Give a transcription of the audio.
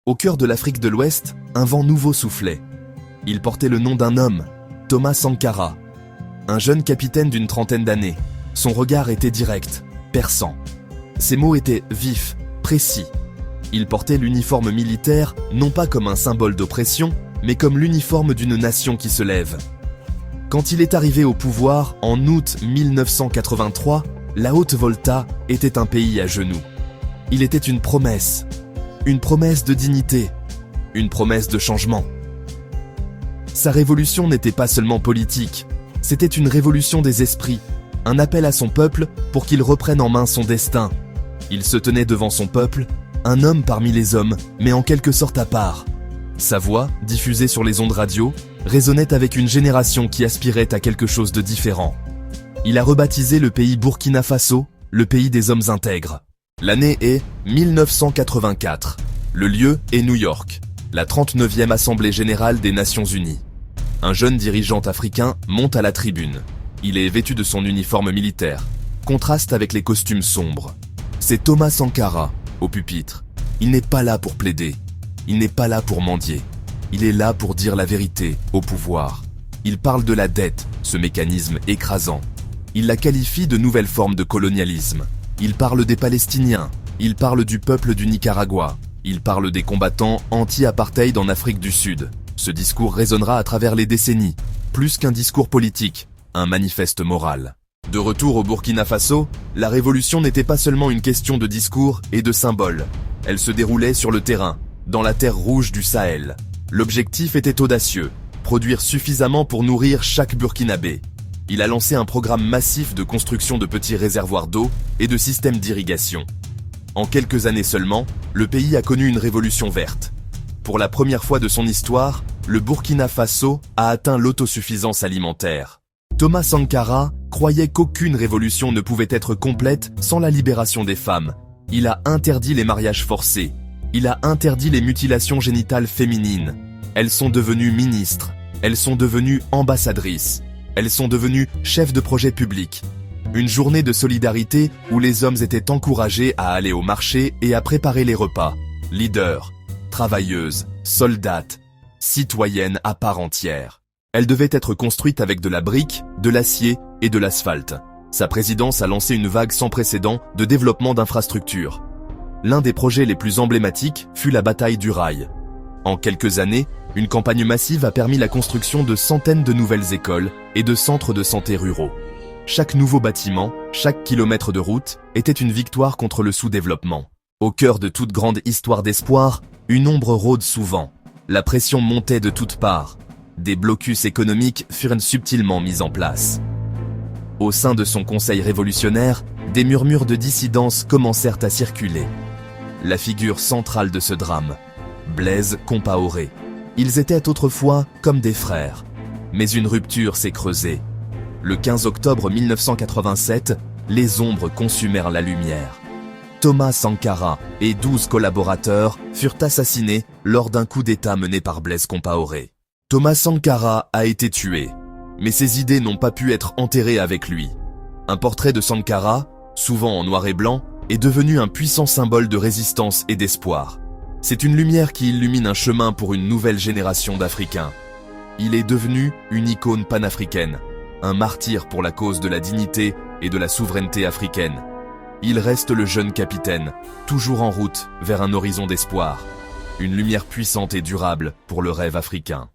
Au cœur de l'Afrique de l'Ouest, un vent nouveau soufflait. Il portait le nom d'un homme, Thomas Sankara. Un jeune capitaine d'une trentaine d'années. Son regard était direct, perçant. Ses mots étaient vifs, précis. Il portait l'uniforme militaire, non pas comme un symbole d'oppression, mais comme l'uniforme d'une nation qui se lève. Quand il est arrivé au pouvoir, en août 1983, la Haute-Volta était un pays à genoux. Il était une promesse de dignité, une promesse de changement. Sa révolution n'était pas seulement politique, c'était une révolution des esprits, un appel à son peuple pour qu'il reprenne en main son destin. Il se tenait devant son peuple, un homme parmi les hommes, mais en quelque sorte à part. Sa voix, diffusée sur les ondes radio, résonnait avec une génération qui aspirait à quelque chose de différent. Il a rebaptisé le pays Burkina Faso, le pays des hommes intègres. L'année est 1984. Le lieu est New York, la 39e Assemblée générale des Nations Unies. Un jeune dirigeant africain monte à la tribune. Il est vêtu de son uniforme militaire, contraste avec les costumes sombres. C'est Thomas Sankara, au pupitre. Il n'est pas là pour plaider. Il n'est pas là pour mendier. Il est là pour dire la vérité au pouvoir. Il parle de la dette, ce mécanisme écrasant. Il la qualifie de nouvelle forme de colonialisme. Il parle des Palestiniens. Il parle du peuple du Nicaragua. Il parle des combattants anti-apartheid en Afrique du Sud. Ce discours résonnera à travers les décennies. Plus qu'un discours politique, un manifeste moral. De retour au Burkina Faso, la révolution n'était pas seulement une question de discours et de symboles. Elle se déroulait sur le terrain, dans la terre rouge du Sahel. L'objectif était audacieux, produire suffisamment pour nourrir chaque Burkinabé. Il a lancé un programme massif de construction de petits réservoirs d'eau et de systèmes d'irrigation. En quelques années seulement, le pays a connu une révolution verte. Pour la première fois de son histoire, le Burkina Faso a atteint l'autosuffisance alimentaire. Thomas Sankara croyait qu'aucune révolution ne pouvait être complète sans la libération des femmes. Il a interdit les mariages forcés. Il a interdit les mutilations génitales féminines. Elles sont devenues ministres. Elles sont devenues ambassadrices. Elles sont devenues chefs de projet publics. Une journée de solidarité où les hommes étaient encouragés à aller au marché et à préparer les repas. Leaders, travailleuses, soldates, citoyennes à part entière. Elle devait être construite avec de la brique, de l'acier et de l'asphalte. Sa présidence a lancé une vague sans précédent de développement d'infrastructures. L'un des projets les plus emblématiques fut la bataille du rail. En quelques années, une campagne massive a permis la construction de centaines de nouvelles écoles et de centres de santé ruraux. Chaque nouveau bâtiment, chaque kilomètre de route était une victoire contre le sous-développement. Au cœur de toute grande histoire d'espoir, une ombre rôde souvent. La pression montait de toutes parts. Des blocus économiques furent subtilement mis en place. Au sein de son conseil révolutionnaire, des murmures de dissidence commencèrent à circuler. La figure centrale de ce drame, Blaise Compaoré. Ils étaient autrefois comme des frères. Mais une rupture s'est creusée. Le 15 octobre 1987, les ombres consumèrent la lumière. Thomas Sankara et 12 collaborateurs furent assassinés lors d'un coup d'État mené par Blaise Compaoré. Thomas Sankara a été tué, mais ses idées n'ont pas pu être enterrées avec lui. Un portrait de Sankara, souvent en noir et blanc, est devenu un puissant symbole de résistance et d'espoir. C'est une lumière qui illumine un chemin pour une nouvelle génération d'Africains. Il est devenu une icône panafricaine, un martyr pour la cause de la dignité et de la souveraineté africaine. Il reste le jeune capitaine, toujours en route vers un horizon d'espoir, une lumière puissante et durable pour le rêve africain.